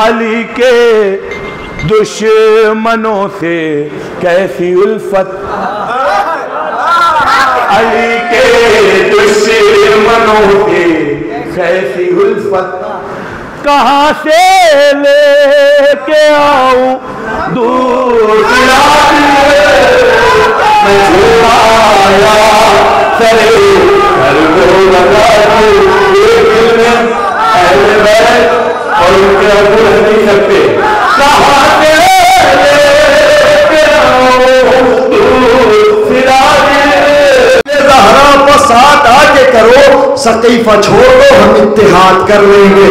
अली के दुश्मनों से कैसी उल्फत, अली के दुश्मनों से कैसी उल्फत, कहाँ से लेके आऊं दूर मैं छुपाया सरे घर को लगा दिल में अहले बैत और उनके अबू नहीं सकते, कहाँ से लेके आऊं दूर ज़हरा पर साथ आके करो, सकीफा छोड़ दो हम इत्तेहाद कर लेंगे।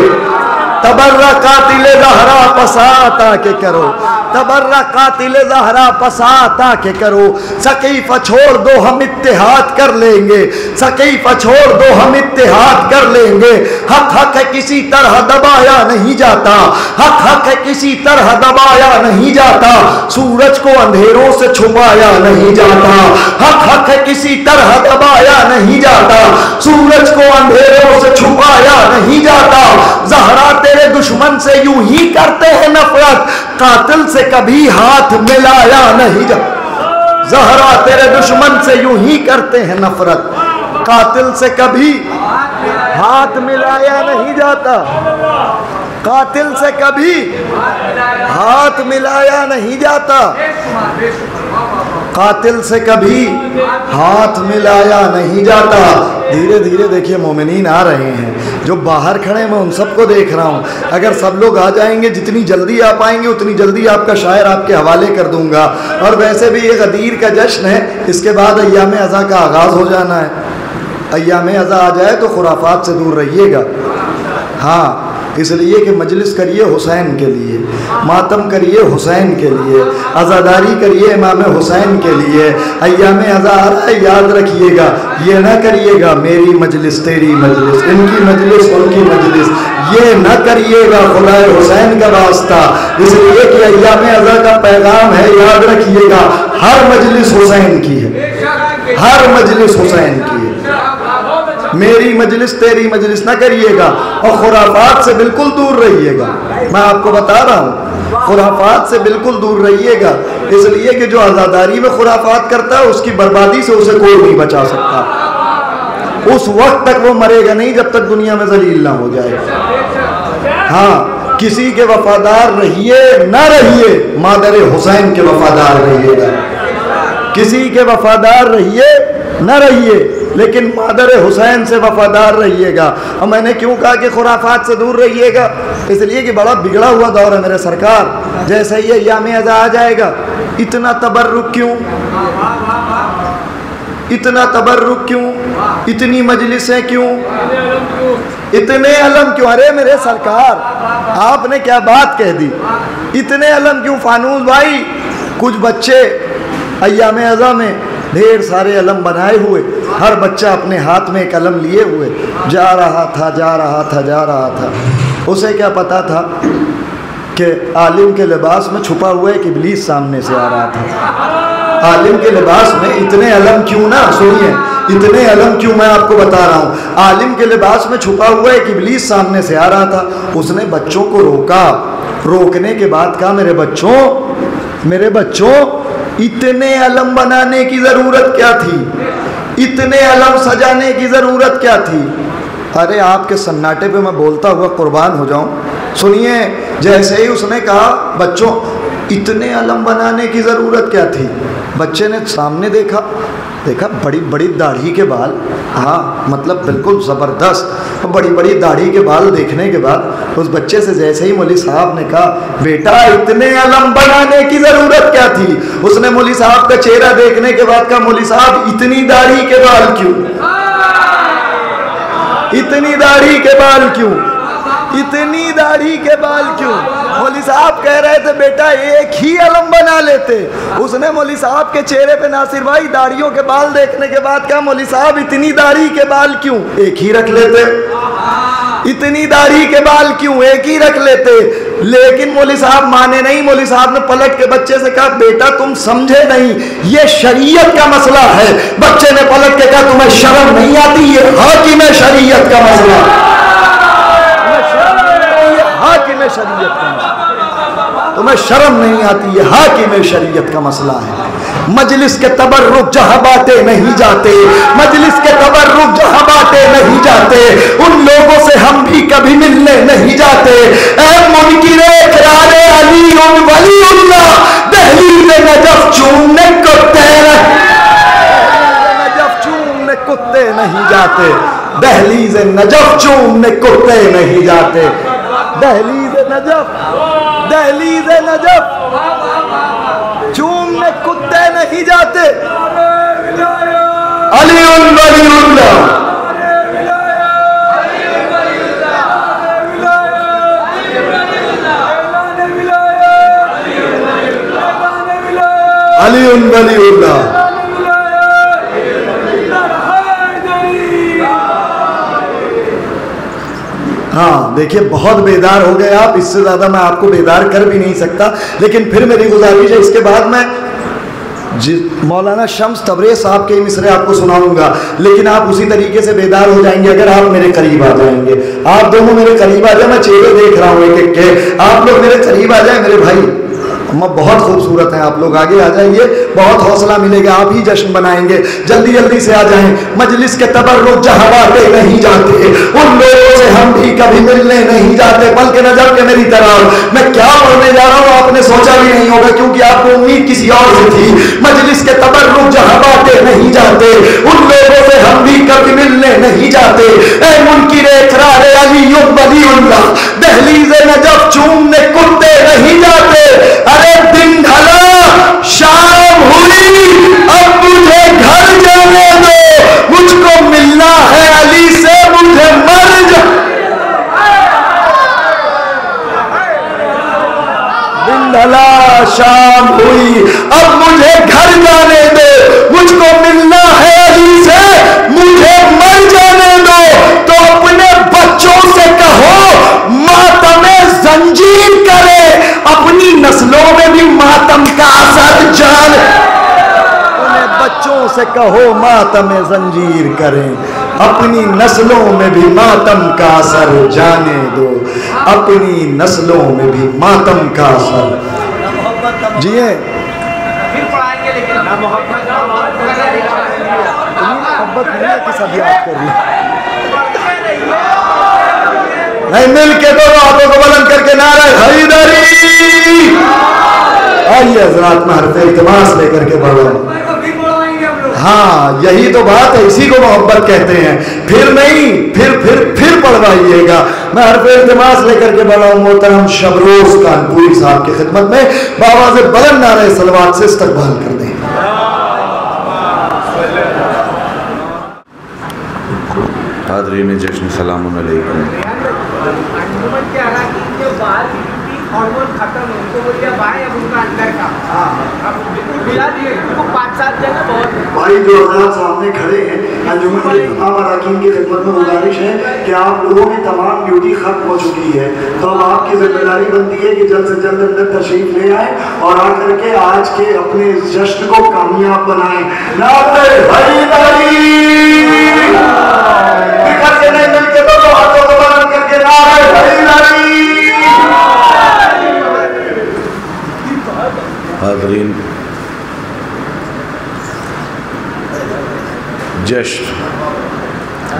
तबर्रा कातिल ज़हरा पसात आके करो, तबर्रा कातिल ज़हरा पसात आके करो, सकीफा छोड़ दो हम इत्तेहाद कर लेंगे, सकीफा छोड़ दो हम इत्तेहाद कर लेंगे। हक हक है किसी तरह दबाया नहीं जाता, हक हक है किसी तरह दबाया नहीं जाता, सूरज को अंधेरों से छुपाया नहीं जाता, हक हक है किसी तरह दबाया नहीं जाता, सूरज को अंधेरों से छुपाया नहीं जाता। ज़हरा तेरे दुश्मन से यूं ही करते हैं नफरत, कातिल से कभी हाथ मिलाया नहीं जाता। ज़हरा तेरे दुश्मन से यूं ही करते हैं नफरत, कातिल से कभी हाथ मिलाया नहीं जाता, कातिल से कभी हाथ मिलाया नहीं जाता, कातिल से कभी हाथ मिलाया नहीं जाता। धीरे धीरे देखिए मोमिनीन आ रहे हैं, जो बाहर खड़े मैं उन सबको देख रहा हूँ। अगर सब लोग आ जाएंगे, जितनी जल्दी आ पाएंगे उतनी जल्दी आपका शायर आपके हवाले कर दूंगा। और वैसे भी ये गदीर का जश्न है, इसके बाद अय्याम अज़ा का आगाज़ हो जाना है। अय्याम अज़ा आ जाए तो खुराफात से दूर रहिएगा। हाँ, इसलिए कि मजलिस करिए हुसैन के लिए, मातम करिए हुसैन के लिए, अज़ादारी करिए इमाम हुसैन के लिए। अय्याम अज़ा आ रहा है, याद रखिएगा, ये ना करिएगा मेरी मजलिस तेरी मजलिस, इनकी मजलिस उनकी मजलिस, ये ना करिएगा खुदाए हुसैन का वास्ता। इसलिए कि अय्याम अज़ा का पैगाम है, याद रखिएगा, हर मजलिस हुसैन की है, हर मजलिस हुसैन की है। मेरी मजलिस तेरी मजलिस ना करिएगा, और खुराफात से बिल्कुल दूर रहिएगा। मैं आपको बता रहा हूँ, खुराफात से बिल्कुल दूर रहिएगा। इसलिए कि जो आज़ादारी में खुराफात करता है उसकी बर्बादी से उसे कोई नहीं बचा सकता। उस वक्त तक वो मरेगा नहीं जब तक दुनिया में जलील ना हो जाए। हाँ, किसी के वफादार रहिए ना रहिए, मादर हुसैन के वफादार रहिएगा। किसी के वफादार रहिए ना रहिए, लेकिन मादर हुसैन से वफादार रहिएगा। और मैंने क्यों कहा कि खुराफात से दूर रहिएगा, इसलिए कि बड़ा बिगड़ा हुआ दौर है मेरे सरकार। जैसे ही अय्याम अज़ा आ जाएगा, इतना तबर्रुक क्यों, इतना तबर्रुक क्यों, इतनी मजलिसें क्यों, इतने अलम क्यों? अरे मेरे सरकार, आपने क्या बात कह दी, इतने अलम क्यों? फानूस भाई, कुछ बच्चे अय्याम अज़ा में ढेर सारे अलम बनाए हुए, हर बच्चा अपने हाथ में एक अलम लिए हुए जा रहा था, जा रहा था, जा रहा था। उसे क्या पता था कि आलिम के लिबास में छुपा हुआ एक इब्लीस सामने से आ रहा था। आलिम के लिबास में इतने अलम क्यों ना, सुनिए, इतने अलम क्यों मैं आपको बता रहा हूँ। आलिम के लिबास में छुपा हुआ एक इब्लीस सामने से आ रहा था। उसने बच्चों को रोका, रोकने के बाद कहा, मेरे बच्चों इतने अलम बनाने की ज़रूरत क्या थी, इतने अलम सजाने की ज़रूरत क्या थी? अरे आपके सन्नाटे पे मैं बोलता हुआ कुर्बान हो जाऊं। सुनिए, जैसे ही उसने कहा बच्चों इतने अलम बनाने की ज़रूरत क्या थी, बच्चे ने सामने देखा, बड़ी बड़ी दाढ़ी के बाल, हाँ मतलब बिल्कुल ज़बरदस्त बड़ी बड़ी दाढ़ी के बाल देखने के बाद उस बच्चे से जैसे ही मौली साहब ने कहा, बेटा इतने अलम बनाने की ज़रूरत क्या थी, उसने मौली साहब का चेहरा देखने के बाद कहा, मौली साहब इतनी दाढ़ी के बाल क्यों, इतनी दाढ़ी के बाल क्यों, इतनी दाढ़ी के बाल क्यों? मौली साहब कह रहे थे बेटा एक ही अलम बना लेते। उसने मौली साहब के चेहरे पे नासिर भाई दाढ़ियों के बाल देखने के बाद कहा, मौली साहब इतनी दाढ़ी के बाल क्यों, एक ही रख लेते, इतनी दाढ़ी के बाल क्यों, एक ही रख लेते। लेकिन मौली साहब माने नहीं। मौली साहब ने पलट के बच्चे से कहा, बेटा तुम समझे नहीं, ये शरीयत का मसला है। बच्चे ने पलट के कहा, तुम्हें शर्म नहीं आती, ये हाकिम शरीयत का मसला, हाकिम शरीयत का मसला, तुम्हें शर्म नहीं आती, ये हाकिम शरीयत का मसला है। मजलिस के तबर्रुक जहां बातें नहीं जाते, मजलिस के तबर्रुक जहां बातें नहीं जाते, उन लोगों से हम भी कभी मिलने नहीं जाते। ऐ मुनकिरे इकरारे अली उन वलीउल्लाह, दहलीज़ नजफ चूमने कुत्ते नहीं जाते, दहलीज़ नजफ चूमने कुत्ते नहीं जाते, दहलीज़ नजफ चूमने कुत्ते नहीं जाते। अली उन वलीउल्लाह, अली उन वलीउल्लाह। हाँ देखिए, बहुत बेदार हो गए आप, इससे ज़्यादा मैं आपको बेदार कर भी नहीं सकता, लेकिन फिर मेरी गुजारिश है, इसके बाद मैं मौलाना शम्स तबरेज़ साहब के मिसरे आपको सुनाऊंगा, लेकिन आप उसी तरीके से बेदार हो जाएंगे अगर आप मेरे करीब आ जाएंगे। आप दोनों मेरे करीब आ जाए, मैं चेहरे देख रहा हूँ एक एक के, आप लोग मेरे करीब आ जाए मेरे भाई, बहुत खूबसूरत हैं आप लोग, आगे आ जाइए, बहुत हौसला मिलेगा, आप ही जश्न बनाएंगे। जल्दी जल्दी से आ जाएं। मजलिस के तबर्रुक जहां बातें नहीं जाते, उन लोगों से हम भी कभी मिलने नहीं जाते, बल्कि नजर के मेरी तरफ मैं क्या बोलने जा रहा हूं आपने सोचा भी नहीं होगा, क्योंकि आपको उम्मीद किसी और से थी। मजलिस के तबर्रुक जहां बातें नहीं जाते, उन लोगों से हम भी कभी मिलने नहीं जाते। ऐ मुनकिरे इकरारे अली वलीउल्लाह, दहलीज़ नजफ चूमने कुत्ते नहीं जाते। अरे दिन ढला शाम हुई, अब मुझे घर जाने दो, मुझको मिलना है अली से, मुझे मर जा। दिन ढला शाम हुई, अब मुझे घर जाने दो, मुझको मिलना है अली से, मुझे मर जाने दो। तो अपने बच्चों से कहो मातमे जंजीर करे, अपनी नस्लों में भी मातम का असर जान। उन्हें बच्चों से कहो मातमे जंजीर करें, अपनी नस्लों में भी मातम का असर जाने दो, अपनी नस्लों में भी मातम का असर जिए। नहीं मिल के दो हाथों को बुलंद करके नारा हैदरी। आइए हजरात में हरफ इल्तिमास लेकर के बढ़ो। हाँ यही तो बात है, इसी को मोहब्बत कहते हैं। फिर नहीं, फिर पढ़वाइएगा। मैं हरफ इल्तिमास लेकर के बढ़ा हूँ मोहतरम शबरोज कानपुरी साहब की खिदमत में, बाबा से बुलंद नारा सलवात से इस्तकबाल कर दें। हाज़रीन जश्न सलाम अलैकुम। हार्मोन खत्म है, उनको बोल दिया भाई अब उनका अंदर का अब मिला दिए उनको 5-7 जगह बहुत भाई जो हज़रात सामने खड़े हैं, अंजुमन के तमाम अरकान की खिदमत में गुजारिश है कि आप लोगों की तमाम ड्यूटी खत्म हो चुकी है, तो अब आपकी जिम्मेदारी बनती है कि जल्द से जल्द अंदर तशरीफ ले आए और आकर के आज के अपने जश्न को कामयाब बनाएं। नारे हैदरी करके नहीं मिलके तो हाथों को बुलंद करके नारे हैदरी। हाज़रीन जश्न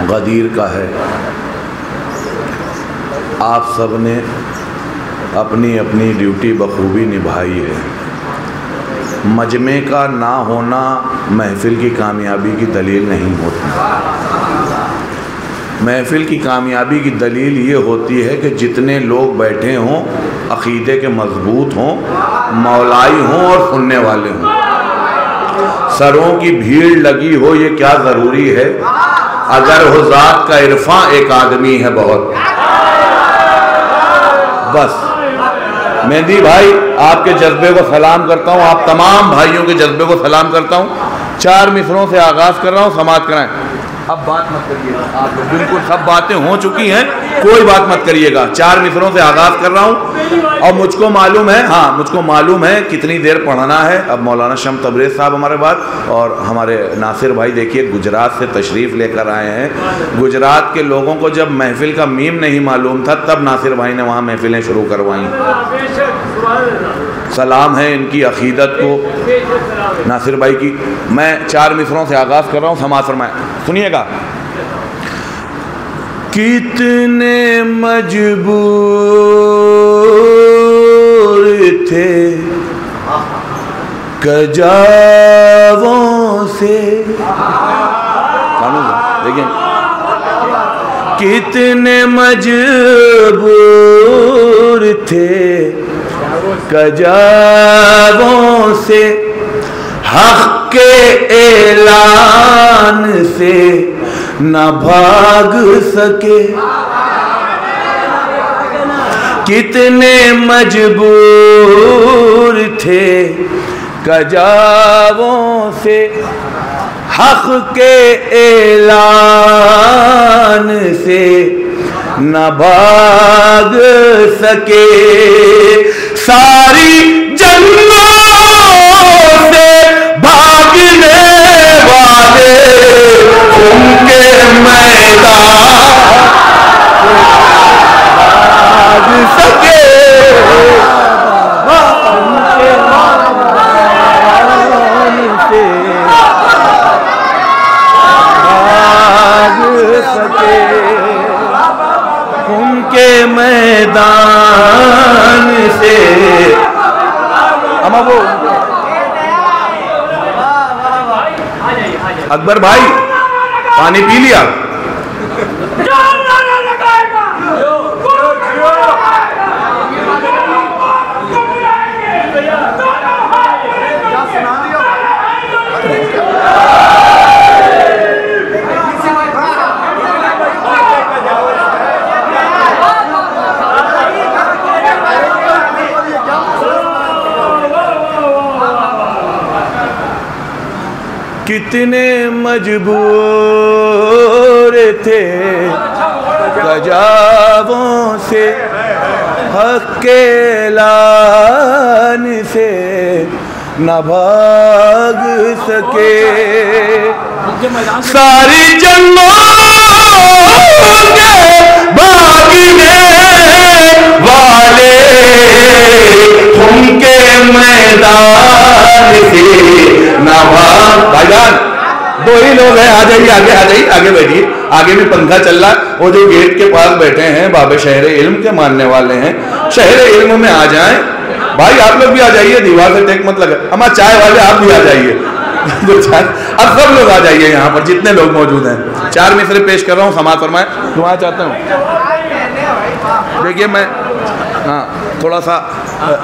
गदीर का है, आप सब ने अपनी अपनी ड्यूटी बखूबी निभाई है। मजमे का ना होना महफिल की कामयाबी की दलील नहीं होती। महफिल की कामयाबी की दलील ये होती है कि जितने लोग बैठे हों अक़ीदे के मजबूत हों, मौलाई हों और सुनने वाले हों। सरों की भीड़ लगी हो ये क्या ज़रूरी है, अगर हुज़ात का इरफा एक आदमी है बहुत। बस मेहदी भाई आपके जज्बे को सलाम करता हूँ, आप तमाम भाइयों के जज्बे को सलाम करता हूँ। 4 मिसरों से आगाज़ कर रहा हूँ, समाअत कराएं। अब बात मत करिएगा आप लोग, बिल्कुल सब बातें हो चुकी हैं, कोई बात मत करिएगा। 4 मिसरों से आगाज कर रहा हूँ और मुझको मालूम है, हाँ मुझको मालूम है कितनी देर पढ़ना है। अब मौलाना शम्स तबरेज़ साहब हमारे बाद और हमारे नासिर भाई देखिए गुजरात से तशरीफ़ लेकर आए हैं। गुजरात के लोगों को जब महफिल का मीम नहीं मालूम था तब नासिर भाई ने वहाँ महफिलें शुरू करवाई। सलाम है इनकी अकीदत को, नासिर भाई की। मैं 4 मिसरों से आगाज़ कर रहा हूँ, समाअत फरमाएं, सुनिएगा। कितने मजबूर थे कजावों से, देखिए कितने मजबूर थे कजावों से, हक़ के ऐलान से न भाग सके। कितने मजबूर थे कजावों से, हक़ के ऐलान से न भाग सके। सारी जंगों से भागने वाले उनके मैदान भाग सके। उनके मैदान से भाग सके, उनके मैदान से। वो अकबर भाई पानी पी लिया? कितने मजबूर थे कजावों से, हक़ के ऐलान से न भाग सके। सारी जंगों के भागने वाले उनके मैदान से न भाग। भाईजान 2 ही लोग हैं, आ जाइए आगे, आ जाइए आगे बैठिए। आगे भी पंखा चल रहा है। वो जो गेट के पास बैठे हैं बाबे शहर इल्म के मानने वाले हैं, शहर इल्म में आ जाएं। भाई आप लोग भी आ जाइए, दीवार से टेक मत लगा। हमारे चाय वाले आप भी आ जाइए। अब सब लोग आ जाइए यहाँ पर जितने लोग मौजूद हैं। 4 मिसरे पेश कर रहा हूँ, समाअत फरमाएं। दुआ चाहता हूँ। देखिए मैं थोड़ा सा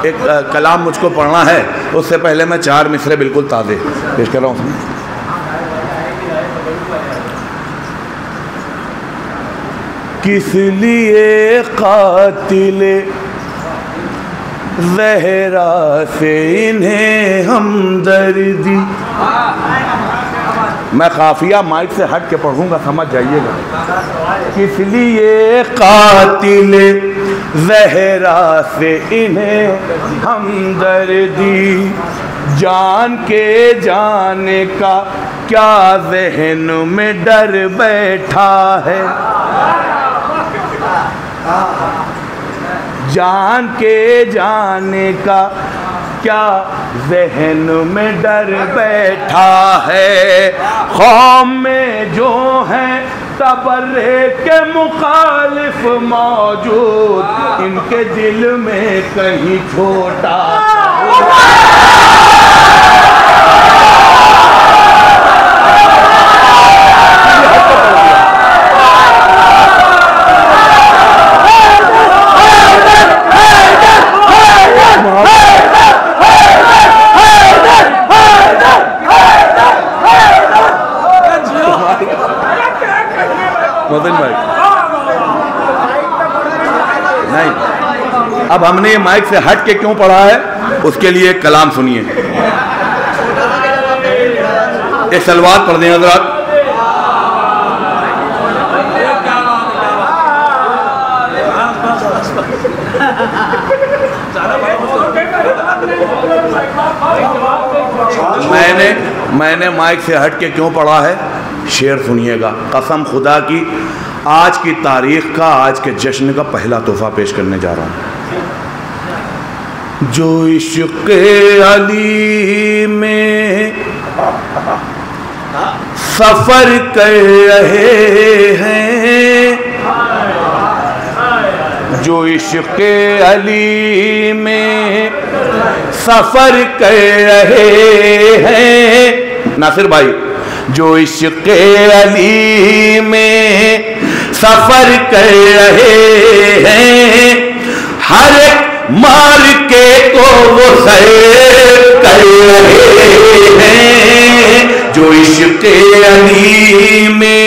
एक कलाम मुझको पढ़ना है, उससे पहले मैं 4 मिसरे बिल्कुल ताज़े पेश कर रहा हूँ। किस लिए कातिल ज़हरा से इन्हें हमदर्दी। मैं काफिया माइक से हट के पढ़ूंगा, समझ जाइएगा। किस लिए कातिल ज़हरा से इन्हें हमदर्दी, जान के जाने का क्या ज़हन में डर बैठा है। जान के जाने का क्या ज़हन में डर बैठा है। कौम में जो है तबर्रे के मुखालिफ मौजूद, इनके दिल में कहीं छोटा नहीं। अब हमने ये माइक से हट के क्यों पढ़ा है उसके लिए एक कलाम सुनिए। एक सलवात पढ़ दें हज़रात। मैंने माइक से हट के क्यों पढ़ा है, शेर सुनिएगा। कसम खुदा की आज की तारीख का, आज के जश्न का पहला तोहफा पेश करने जा रहा हूँ। जो इश्क़ अली में सफर कर रहे हैं, जो इश्क़ अली में सफर कर रहे हैं, नासिर भाई, जो इश्क़ अली में सफर कर रहे हैं, हर एक मार के को वो सैर कर रहे हैं, जो इश्क़ अली में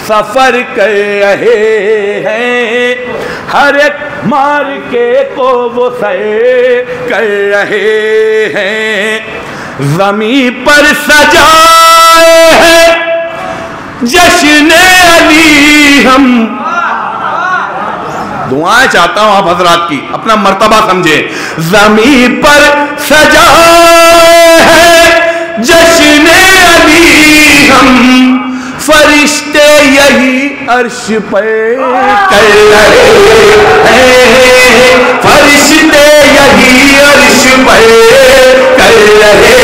सफर कर रहे हैं, हर एक मार के को वो सैर कर रहे हैं। ज़मीं पर सजाए हैं जश्न अली हम। दुआएं चाहता हूं आप हजरात की, अपना मर्तबा समझे। ज़मीं पर सजाए हैं जश्न अली हम, फरिश्ते यही अर्श पे कर रहे हैं, फरिश्ते यही अर्श पे कर रहे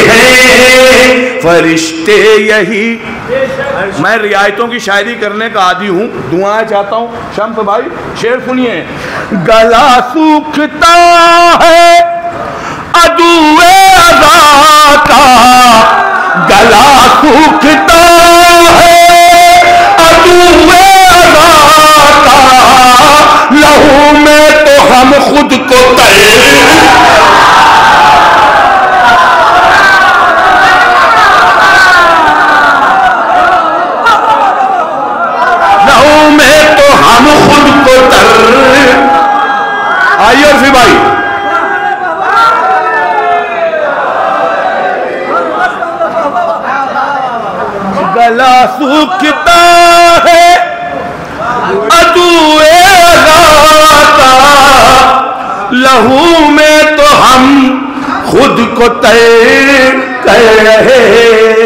हैं, फरिश्ते यही। मैं रियायतों की शायरी करने का आदी हूँ, दुआएं चाहता हूँ। शम्स भाई शेर सुनिए। गला सूखता है अदुए अज़ा का, गला सूखता है अदुए अज़ा का, लहू में तो हम खुद को हम खुद को तर। आइए और फिर भाई, गला सूखता है अदुए अज़ा का, लहू में तो हम खुद को तय कर रहे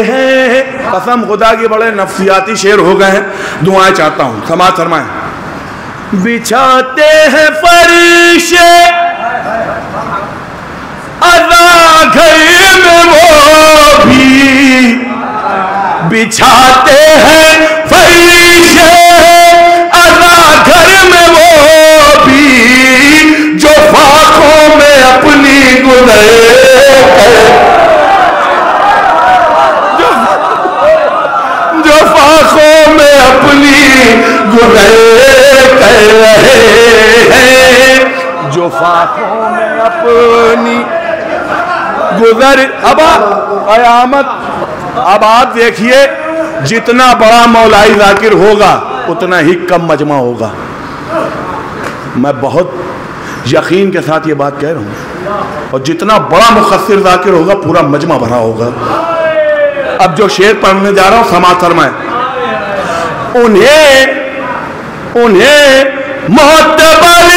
हैं। कसम खुदा की बड़े नफ्सियाती शेर हो गए हैं, दुआएं चाहता हूं, समाज फरमाएं। बिछाते हैं फर्शे अज़ा घर में वो भी, बिछाते हैं फर्शे अज़ा घर में वो भी, जो फाकों में अपनी गुज़रे में अपनी गुज़र कर रहे हैं, जो फाकों में अपनी गुज़र। अब क़यामत, अब आप देखिए, जितना बड़ा मौलाई ज़ाकिर होगा उतना ही कम मजमा होगा। मैं बहुत यकीन के साथ ये बात कह रहा हूँ। और जितना बड़ा मुखस्सिर ज़ाकिर होगा पूरा मजमा भरा होगा। अब जो शेर पढ़ने जा रहा हूँ समाज फरमाए। उन्हें मोतबर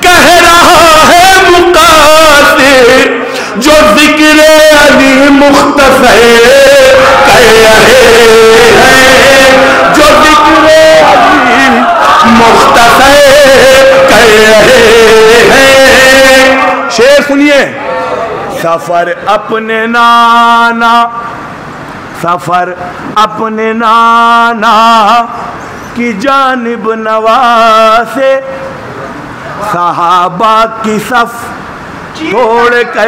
कह रहा है मुक़ासिर, जो ज़िक्र अली मुख्तसर कह रहे हैं, जो ज़िक्र अली मुख्तसर कह रहे हैं। शेर सुनिए। सफर अपने नाना, सफर अपने नाना की जानिब नवासे, सहाबा की सफ छोड़ के,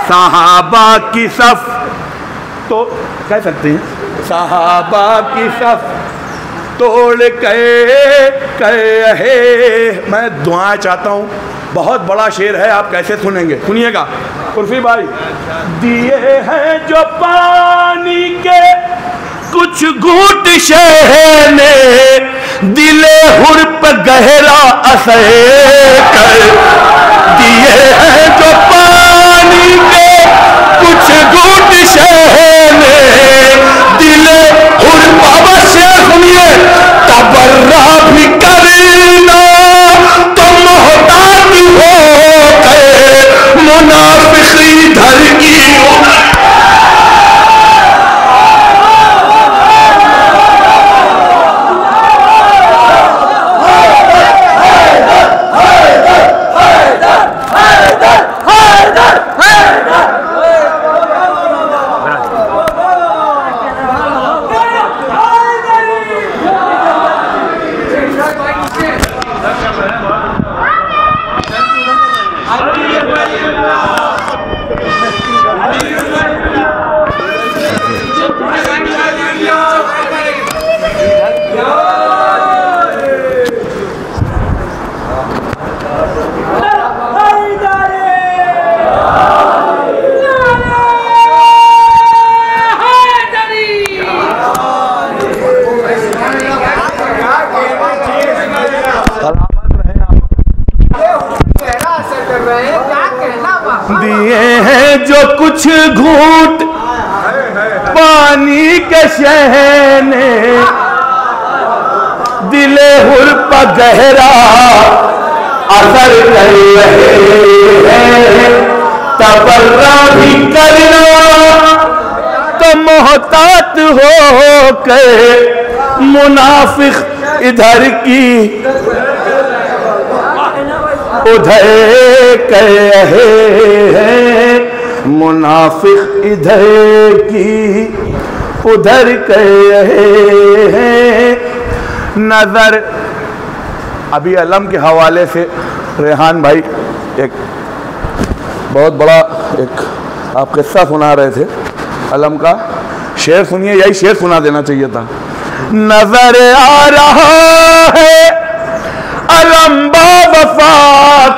सहाबा की सफ तो कह सकते हैं, सहाबा की सफ तोड़ के कहे। मैं दुआ चाहता हूँ, बहुत बड़ा शेर है, आप कैसे सुनेंगे, सुनिएगा। उर्फी भाई, दिए हैं जो पानी के कुछ घूंट शहर ने, दिले हुर पे गहरा असर कर। दिए हैं जो पानी के कुछ घूंट शहर ने, दिले हुर बाबा शेर सुनिए। तबर्रा भी करना तो दिए हैं जो कुछ घूंट पानी के शहर ने, दिले हुर पर गहरा असर कर रहे हैं। तबर्रा भी करना तो मोहतात हो कर, मुनाफिक इधर की उधर कह रहे हैं, मुनाफिक इधर की उधर कह रहे हैं। नजर अभी अलम के हवाले से रेहान भाई एक बहुत बड़ा एक आप किस्सा सुना रहे थे अलम का, शेर सुनिए, यही शेर सुना देना चाहिए था। नजर आ रहा है अलम वफा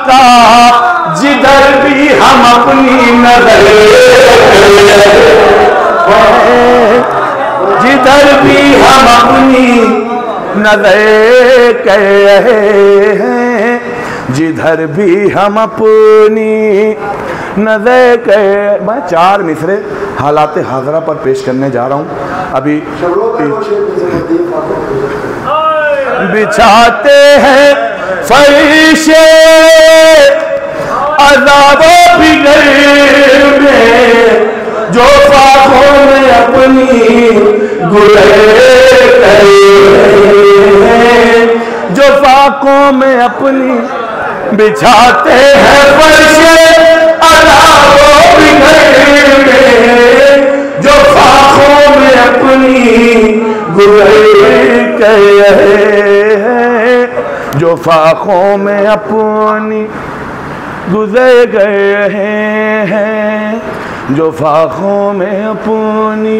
का, जिधर भी हम अपनी नजर, जिधर भी हम अपनी नजर कह रहे हैं, जिधर भी हम अपनी नजर कह। मैं 4 मिसरे हालात हाजरा पर पेश करने जा रहा हूँ। अभी बिछाते हैं फरिश्ते अज़ाबो बिगर में, जो फाकों में अपनी गुलर कर रहे हैं, जो फाकों में अपनी बिछाते हैं फरिश्ते अज़ाबो बिगर में, जो फाकों में अपनी गुलर कर रहे हैं, जो फाकों में अपनी गुजर गए हैं, जो फाकों में अपनी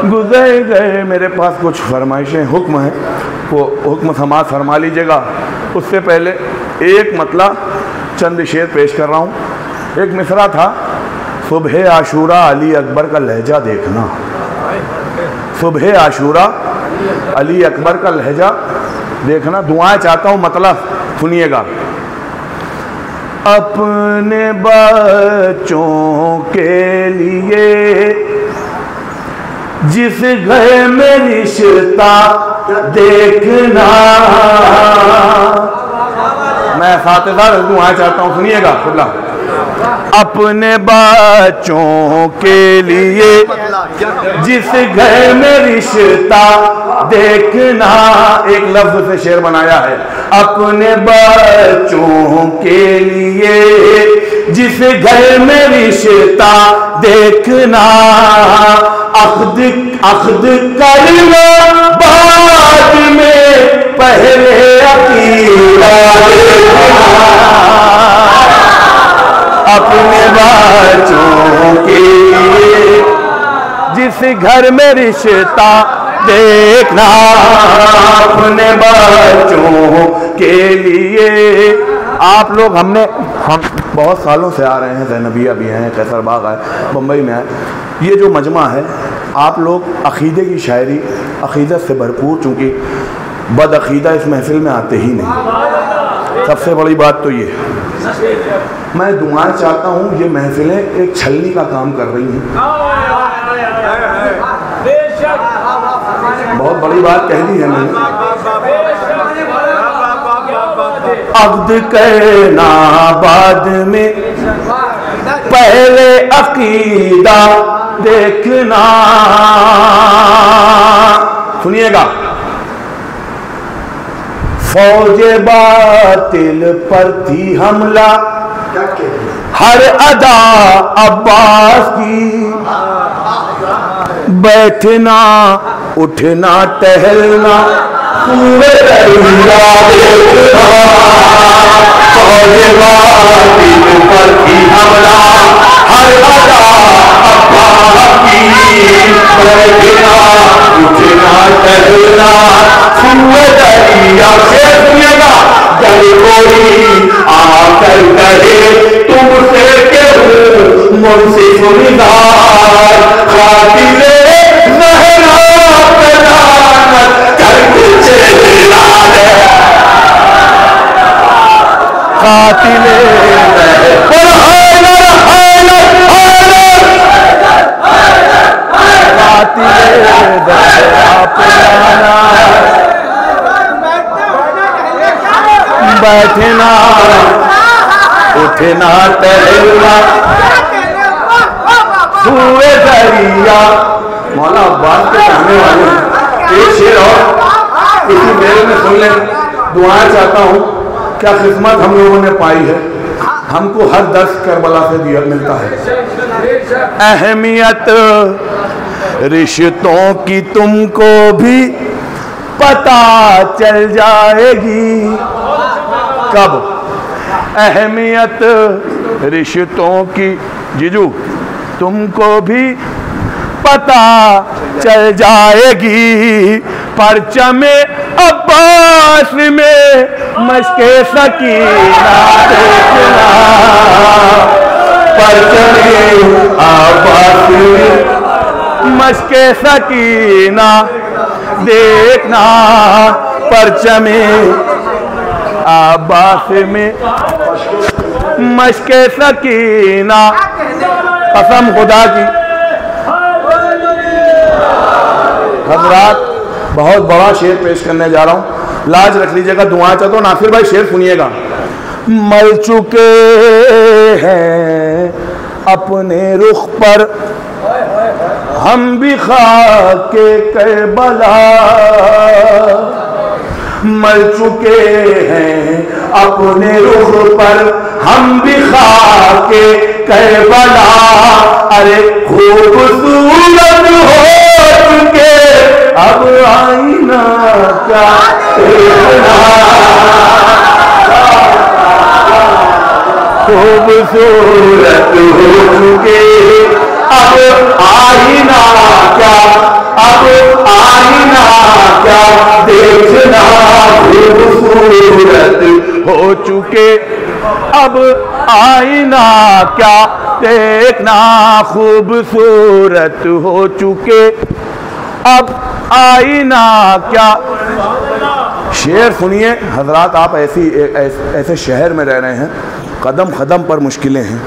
गुजर गए। मेरे पास कुछ फरमाइशें हुक्म हैं, वो हुक्म समाज फरमा लीजिएगा। उससे पहले एक मतला चंद शेर पेश कर रहा हूँ। एक मिसरा था, सुबह आशूरा अली अकबर का लहजा देखना। सुबह आशूरा अली अकबर का लहजा देखना। दुआएं चाहता हूँ, मतलब सुनिएगा। अपने बच्चों के लिए जिस घर में रिश्ता देखना, मैं साथीदार दुआएं चाहता हूँ, सुनिएगा खुला। अपने बच्चों के लिए जिस घर में रिश्ता देखना, एक लफ्ज से शेर बनाया है। अपने बच्चों के लिए जिस घर में रिश्ता देखना, अख्द अख्द करना बाद में पहले अकीदा देखना। अपने बच्चों के लिए जिस घर में रिश्ता देखना, अपने बच्चों के लिए। आप लोग हम बहुत सालों से आ रहे हैं, ज़ैनबिया भी हैं, कैसर बाग है, बम्बई में है। ये जो मजमा है, आप लोग अकीदे की शायरी, अकीदत से भरपूर, चूँकि बदअकीदा इस महफिल में आते ही नहीं। सबसे बड़ी बात तो ये, मैं दुआएं चाहता हूँ, ये महफिलें एक छलनी का काम कर रही हैं। बहुत बड़ी बात कह दी है मैंने। अब्द कहना बाद में पहले अकीदा देखना। सुनिएगा। फौजे बातिल पर थी हमला, हर अदा अब्बास की, बैठना उठना टहलना पूरे देखना। फौजे बातिल पर थी हमला, हर अदा अब्बास की, बैठना उठना टहलना पूरे दरिया से। सुनिएगा। जब कोई आकर कहे तुमसे क्यों मुझसे सुनिदार, खातिरे ज़हरा कलानत करके चला दे, खातिरे ज़हरा बैठना उठना टहलना हुए दरिया। मौला अब्बास के कहने वाले एक शेर और इसी मेले में सुन लें। दुआएं चाहता हूँ, क्या किस्मत हम लोगों ने पाई है, हमको हर दर्श करबला से दिया मिलता है। अहमियत रिश्तों की तुमको भी पता चल जाएगी। कब? अहमियत रिश्तों की जीजू तुमको भी पता चल जाएगी। परचमे अब्बास में मशके सकीना देखना। परचमे अब्बास में मशके सकीना देखना। परचमे अब्बास में मशके सकीना। कसम खुदा की हजरात बहुत बड़ा शेर पेश करने जा रहा हूं, लाज रख लीजिएगा। दुआ चाहता हूं नासिर भाई शेर सुनिएगा। मल चुके हैं अपने रुख पर हम भी खाके करबला। मल चुके हैं अपने रुख पर हम भी खाके करबला। अरे खूबसूरत हो चुके अब आईना क्या देखना। खूबसूरत हो चुके अब आईना क्या, अब आईना क्या देखना। खूबसूरत हो चुके अब आईना क्या देखना। खूबसूरत हो चुके अब आईना क्या। शेर सुनिए हजरात, आप ऐसे शहर में रह रहे हैं, कदम कदम पर मुश्किलें हैं।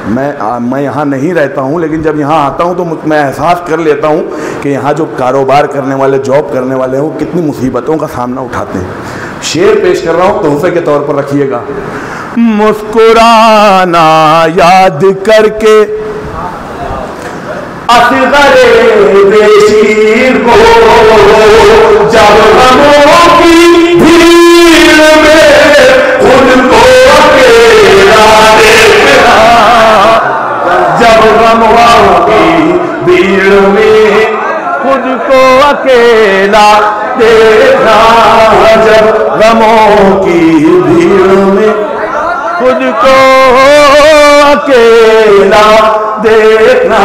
मैं यहाँ नहीं रहता हूँ, लेकिन जब यहाँ आता हूँ तो मैं एहसास कर लेता हूँ कि यहाँ जो कारोबार करने वाले, जॉब करने वाले हैं, वो कितनी मुसीबतों का सामना उठाते हैं। शेर पेश कर रहा हूँ, तोहफे के तौर पर रखिएगा। मुस्कुराना याद करके असगरे बेशीर को, जब गमों की भीड़ में खुद को अकेला देखना। जब गमों की भीड़ में खुद को अकेला देखना। जब गमों की भीड़ में खुद को अकेला देखना।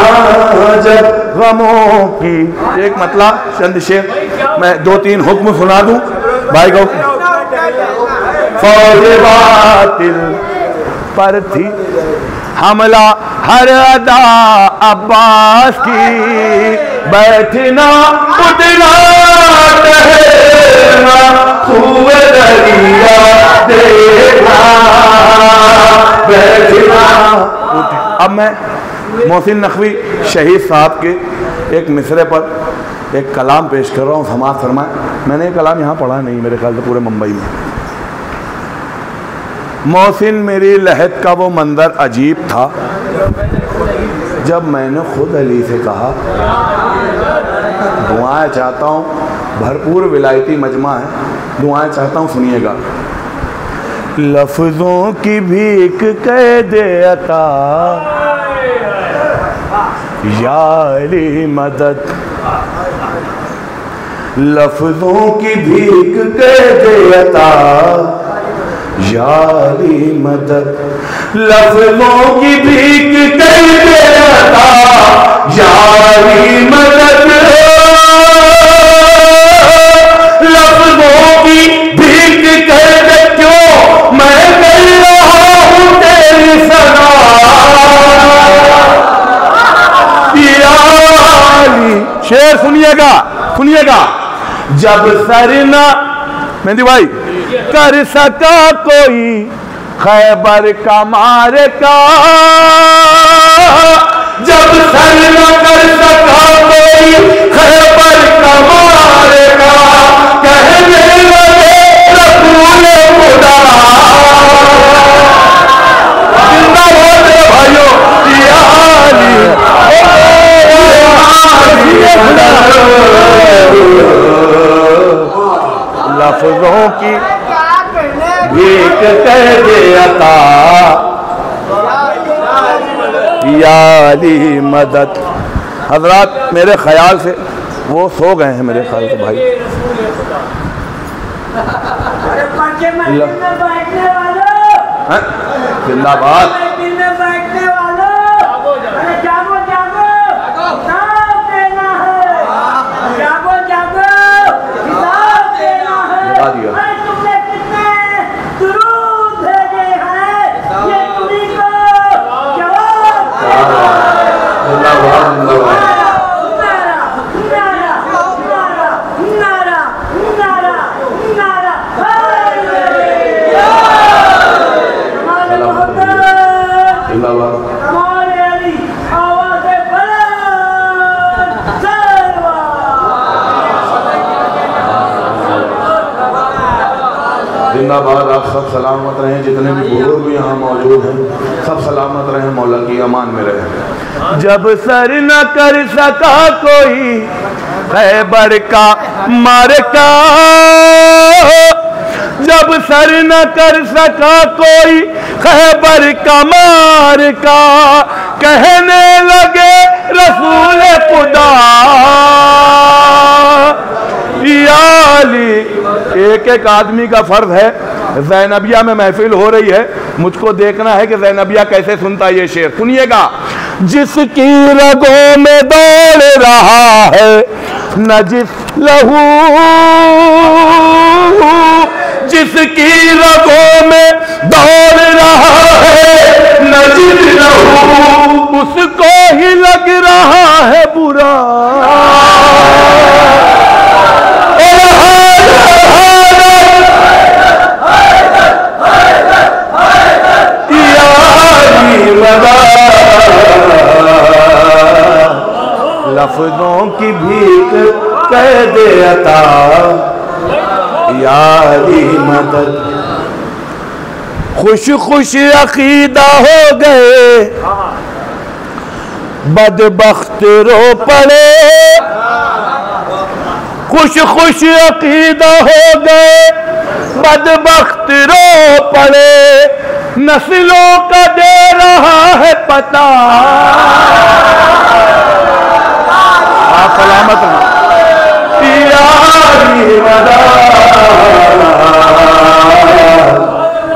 जब गमों की एक मतलब चंद शेर मैं 2-3 हुक्म सुना दूं भाई को। फौज बातिल पर थी हमला हर अदा अब्बास की। बैठना उठना टहलना हुए दरिया देखना। बैठना। अब मैं मोहसिन नकवी शहीद साहब के एक मिसरे पर एक कलाम पेश कर रहा हूँ, समाज फरमाए। मैंने ये कलाम यहाँ पढ़ा नहीं, मेरे ख्याल से पूरे मुंबई में। मोहसिन मेरी लहद का वो मंजर अजीब था जब मैंने खुद अली से कहा। दुआएं चाहता हूँ, भरपूर विलायती मजमा है, दुआएं चाहता हूँ सुनिएगा। लफ्जों की भीख कह दे अता या अली मदद। लफ्जों की भीख कह दे अता या अली मदद। लफ्जों की भीख कह दे अता या अली मदद। लफ्जों की भीख कह दे, क्यों मैं कर रहा हूं तेरी सना। या अली शेर सुनिएगा, सुनिएगा। जब सरना मेहंदी भाई कर सका कोई खैबर का मारका। जब सर न कर सका कोई खैबर का मारका। कहने लगे रसूल खुदा, जिंदाबाद है भाइयों, या अली लफ्जों की भीख कह दे अता, या अली मदद। हजरात मेरे ख्याल से वो सो गए हैं, मेरे ख्याल से भाई। जिंदाबाद। जिंदाबाद। आप सब सलामत रहें, जितने भी बुजुर्ग यहाँ मौजूद हैं सब सलामत रहें, मौला की अमान में रहें। जब सर न कर सका कोई खैबर का मार्का, जब सर न कर सका कोई खैबर का मार्का, कहने लगे रसूल खुदा या अली। एक एक आदमी का फर्ज है, ज़ैनबिया में महफिल हो रही है, मुझको देखना है कि ज़ैनबिया कैसे सुनता है ये शेर। सुनिएगा। जिसकी रगों में दौड़ रहा है नजिस लहू, जिसकी रगों में दौड़ रहा है नजिस लहू, उसको ही लग रहा है बुरा। लफ्जों की भीख कह दे अता, या अली मदद। खुश खुश अकीदा हो गए बदबख्त रो पड़े, खुश खुश अकीदा हो गए बदबख्त रो पड़े, नस्लों का दे रहा है पता। आप सलामत हैं।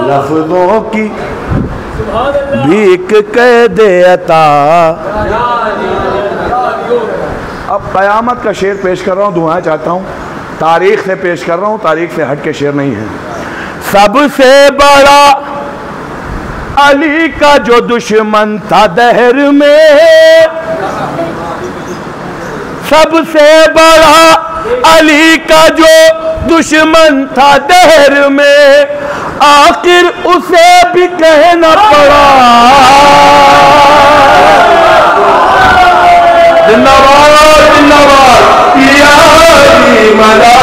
लफ्जों की भीख कह दे अता। अब कयामत का शेर पेश कर रहा हूँ, दुआएं चाहता हूँ, तारीख से पेश कर रहा हूँ, तारीख से हट के शेर नहीं है। सबसे बड़ा अली का जो दुश्मन था दहर में, सबसे बड़ा अली का जो दुश्मन था दहर में, आखिर उसे भी कहना पड़ा। जिंदाबाद जिंदाबाद या अली मदद।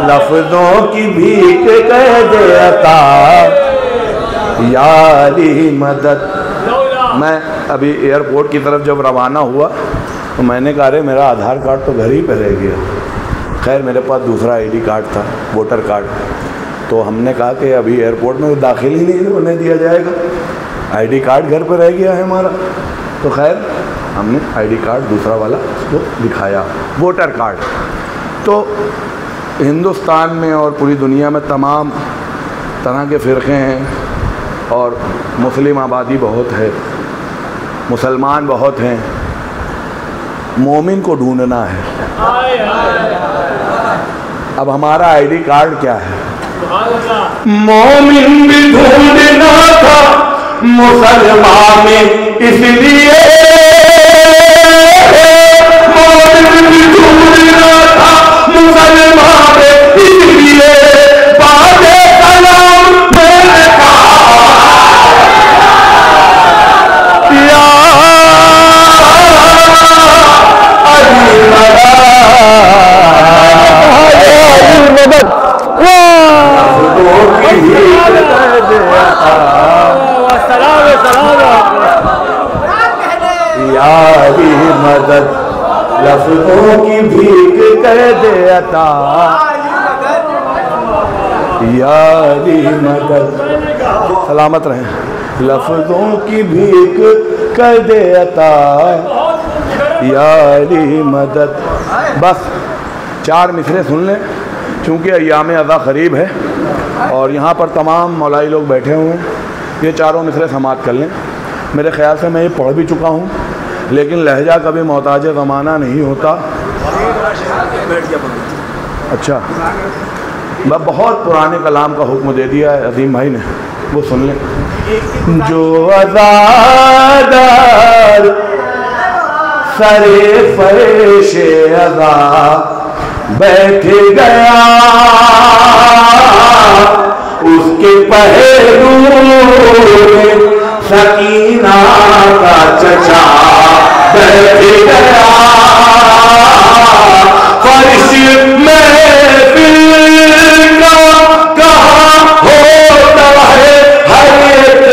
लफ्जों की भीख कह दे अता, या अली मदद। मैं अभी एयरपोर्ट की तरफ जब रवाना हुआ तो मैंने कहा अरे मेरा आधार कार्ड तो घर ही पे रह गया। खैर मेरे पास दूसरा आईडी कार्ड था, वोटर कार्ड। तो हमने कहा कि अभी एयरपोर्ट में दाखिल ही नहीं होने दिया जाएगा, आईडी कार्ड घर पे रह गया है हमारा। तो खैर हमने आईडी कार्ड दूसरा वाला उसको दिखाया, वोटर कार्ड। तो हिंदुस्तान में और पूरी दुनिया में तमाम तरह के फ़िरक़े हैं और मुस्लिम आबादी बहुत है, मुसलमान बहुत हैं। मोमिन को ढूंढना है। अब हमारा आईडी कार्ड क्या है? मोमिन भी ढूंढना था मुसलमान में, इसलिए मोमिन भी ढूंढना था मुसलमान में, इसलिए बादे सलाम मैंने कहा या अली मदद। भीख कर दे अता, यारी मदद लफ्जों की भीख कर दे अता, यारी मदद, सलामत रहें, लफ्जों की भीख कर दे अता, यारी मदद। बस 4 मिसरे सुन लें, चूँकि अय्याम अज़ा क़रीब है और यहाँ पर तमाम मौलाई लोग बैठे हुए हैं। ये 4 मिसरे समाप्त कर लें। मेरे ख़्याल से मैं ये पढ़ भी चुका हूँ, लेकिन लहजा कभी मोहताज ज़माना नहीं होता। अच्छा, बहुत पुराने कलाम का हुक्म दे दिया है अजीम भाई ने, वो सुन लें। जो अज़ादार सरे फर्शे अज़ा बैठ गया, उसके पहलू में सकीना का चचा बैठ गया, फर्श में कहाँ होता है हर एक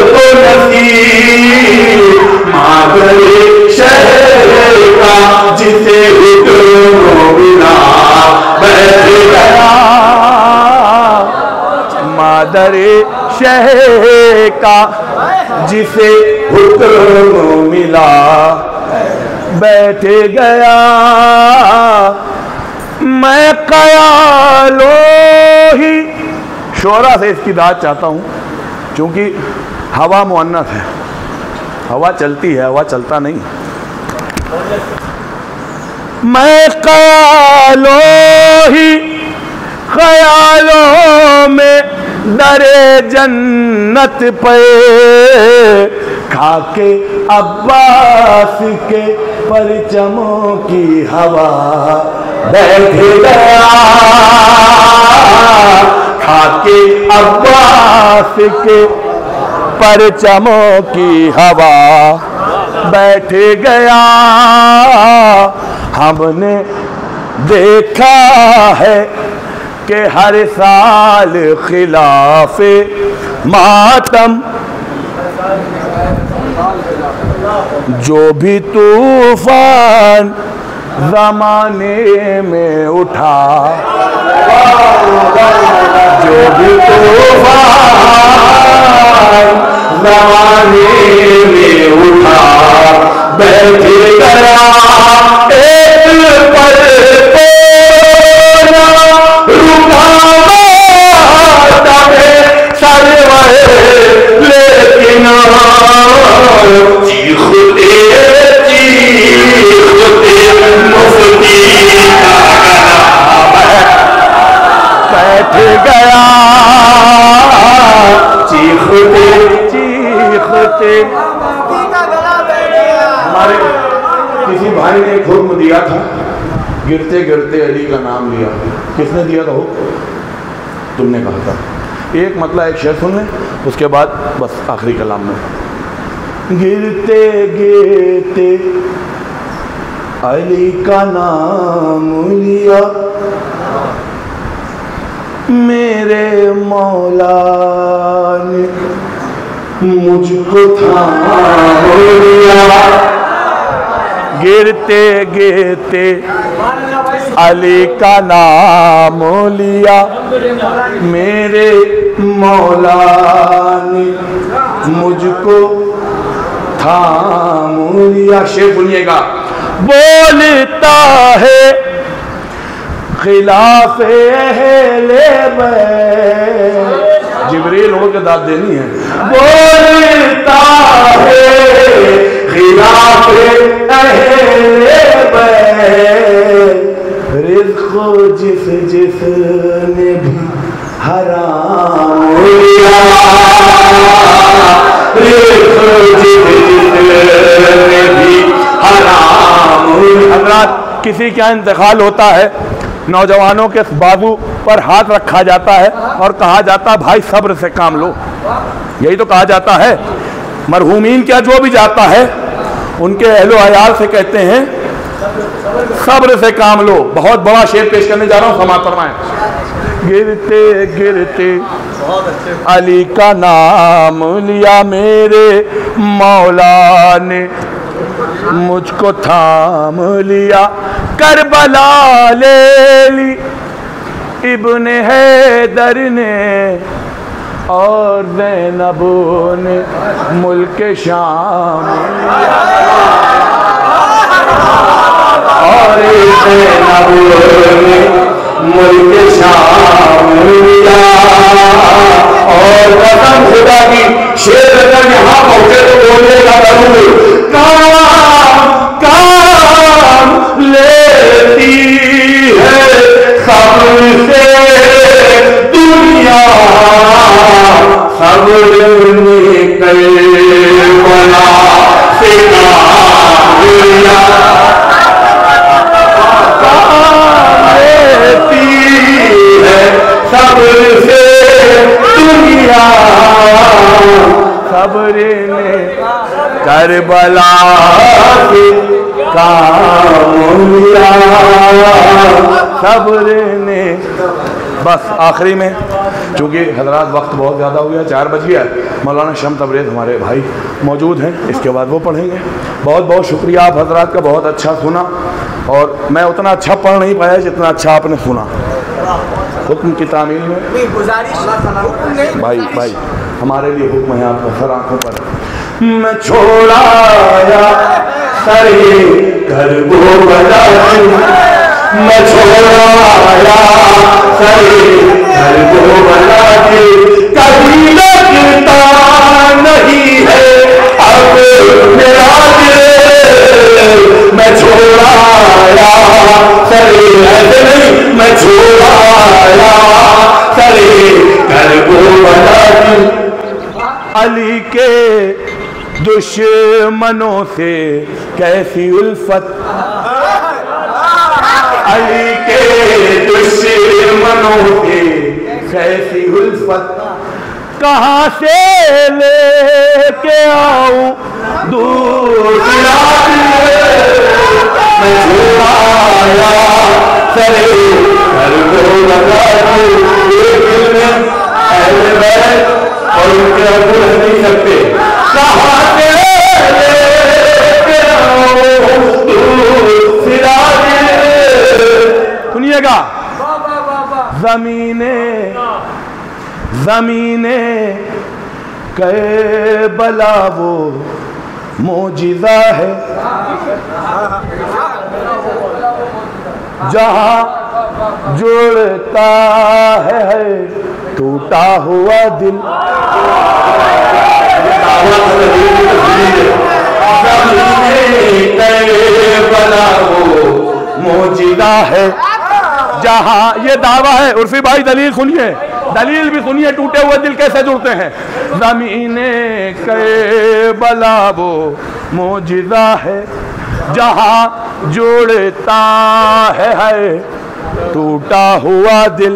को नसीब, मादरे शहर का जिसे हुक्म मिला बैठ गया, मादरे शहर का जिसे हुक्म मिला बैठ गया। मैं ख्यालों ही शोरा से इसकी दाद चाहता हूँ, क्योंकि हवा मुअन्नस है, हवा चलती है, हवा चलता नहीं। मैं ख्यालों ही ख्यालों में दरे जन्नत पे खाके अब्बास के परचमों की हवा बैठ गया, खाके अब्बास के परचमों की हवा बैठ गया। हमने देखा है कि हर साल खिलाफे मातम जो भी तूफान ज़माने में उठा, जो भी तूफान ज़माने में उठा बैठ गया, एक पल लेकिन चीखते चीखते मुफ्ती बैठ गया, चीखते चीखते। हमारे किसी भाई ने एक हुक्म दिया था, गिरते गिरते अली का नाम लिया। किसने दिया था हुक्म? तुमने कहा था। एक मतलब एक शेर सुन लें, उसके बाद बस आखिरी कलाम में। गिरते गिरते अली का नाम लिया, मेरे मौला ने मुझको थाम लिया। गिरते गिरते अली का नाम लिया, मेरे मौला ने मुझको थाम लिया। शेर सुनिएगा, बोलता है खिलाफे अहले बैत, जिब्रील हो के दाद देनी है। बोलता है खिलाफे अहले बैत, रिज़्क़ जिस जिसने भी हराम लिया, रिज़्क़ जिस जिसने भी हराम। हज़रात, किसी का इंतकाल होता है, नौजवानों के बाजू पर हाथ रखा जाता है और कहा जाता है भाई सब्र से काम लो। यही तो कहा जाता है। मरहूमीन क्या जो भी जाता है उनके अहलो अयाल से कहते हैं सब्र से काम लो। बहुत बड़ा शेर पेश करने जा रहा हूँ, समाप्त फरमाएं। गिरते गिरते अली का नाम लिया, मेरे मौला ने मुझको थाम लिया। करबला ले ली इब्ने हैदर ने, और ज़ैनब ने मुल्क शाम लिया, और ज़ैनब ने मुल्क शाम लिया। और कसम खुदा की, शेर अगर यहाँ पहुंचे तो बोलेगा जरूर, काम लेती है सबसे दुनिया, सब्र ने करबला से काम लिया। काम लेती है सबसे दुनिया, सब्र ने करबला से काम लिया, सब्र ने। बस आखिरी में, चूँकि हजरात वक्त बहुत ज़्यादा हो गया, 4 बज गया, मौलाना शम तबरेज़ हमारे भाई मौजूद हैं, इसके बाद वो पढ़ेंगे। बहुत बहुत शुक्रिया आप हजरात का, बहुत अच्छा सुना, और मैं उतना अच्छा पढ़ नहीं पाया जितना अच्छा आपने सुना। हुक्म की तामील में गुजारिश भाई हमारे लिए हुक्म है आपको हर आंखों पर। मैं छोड़ाया सरे घर को बजा, मैं छोड़ाया सरे घर को बजा के, कभी लगता नहीं है अब मेरा दिल। मैं छोड़ाया सरे ऐसे नहीं, मैं छोड़ाया सरे घर को बजा के। अली के दुश्मनों से कैसी उल्फत, अली के दुश्मनों से कैसी उल्फत, कहाँ से लेके आऊं दूसरा मैं छुड़ाया सरे घर को लगा और उनके आपको नहीं सकते, कहाँ से लेके आऊं दूसरा। सुनिएगा, ज़मीने ज़मीने करबला वो मोजिज़ा है, जहाँ जुड़ता है टूटा हुआ दिल। करबला वो मोजिज़ा है, जहाँ, ये दावा है। उर्फी भाई दलील सुनिए, दलील भी सुनिए, टूटे हुए दिल कैसे जुड़ते हैं। ज़मीने करबला वो मोजिज़ा है, जहाँ जोड़ता है टूटा हुआ दिल।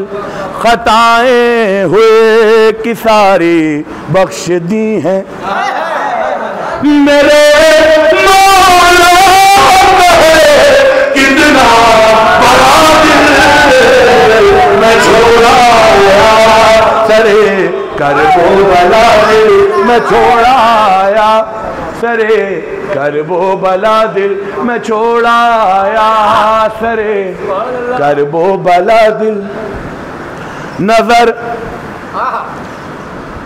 खताएं हुए की सारी बख्श दी हैं मेरे मौला, कितना बड़ा दिल मैं छोड़ाया सरे करबला दिल, मैं छोड़ाया सरे करबला दिल, मैं छोड़ाया सरे करबला दिल। नजर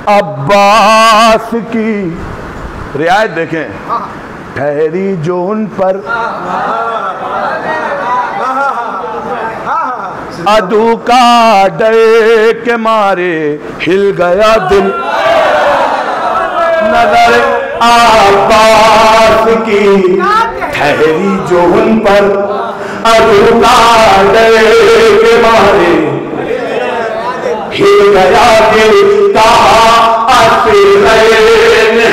अब्बास की रियायत देखें, ठहरी जो उन पर अदू का डर के मारे हिल गया दिल। नजर अब्बास की ठहरी जो उन पर अदू का डर के मारे हिल गया दिल। कहा आसे गए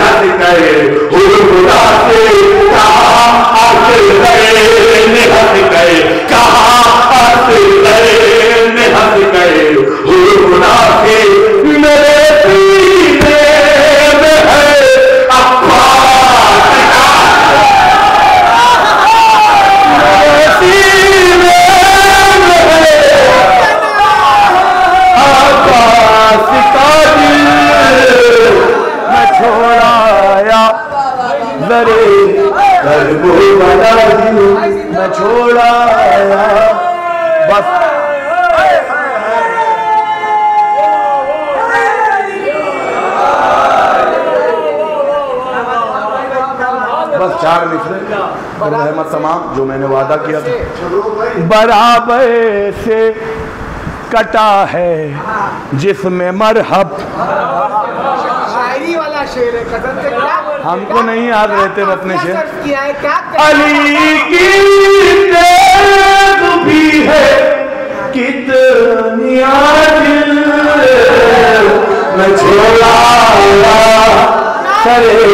हंस गए हुरमुरा से, कहा आसे गए हंस गए, कहा आसे गए हंस गए हुरमुरा से। मेरे सीने में है अब्बास का, मेरे सीने में है बड़ा दिल न छोड़ा। बस बस 4 मिसरे और रहमत तमाम जो मैंने वादा किया था। बराबर से कटा है जिसमें मरहब, शायरी वाला शेर है कसम से। क्या हमको नहीं याद रहते अपने शेर। किया है क्या अली की तेग भी है कितनी आदिल न छोड़ा करे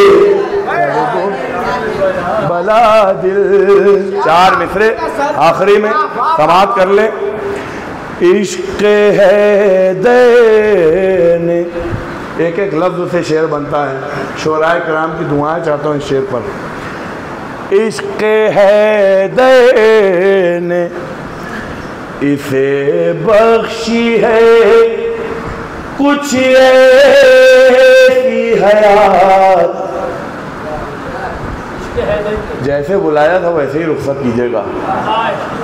भला दिल। 4 मिसरे आखिरी में समाप्त कर ले। इश्क है देने, एक एक लफ्ज से शेर बनता है। शोराए कराम की दुआएं चाहता हूँ इस शेर पर। इश्क है देने इसे बख्शी है कुछ ऐसी हयात, जैसे बुलाया था वैसे ही रुखसत कीजिएगा।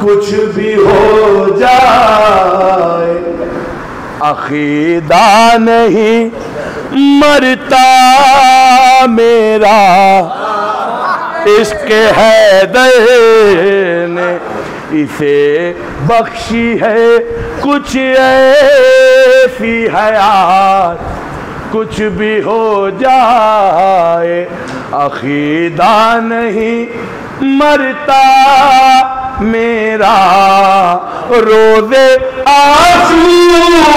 कुछ भी हो जाए अकीदा नहीं मरता मेरा, इश्क है देने इसे बख्शी है कुछ ऐसी हयात, कुछ भी हो जाए अकीदा नहीं मरता मेरा। रोज़े आशूरा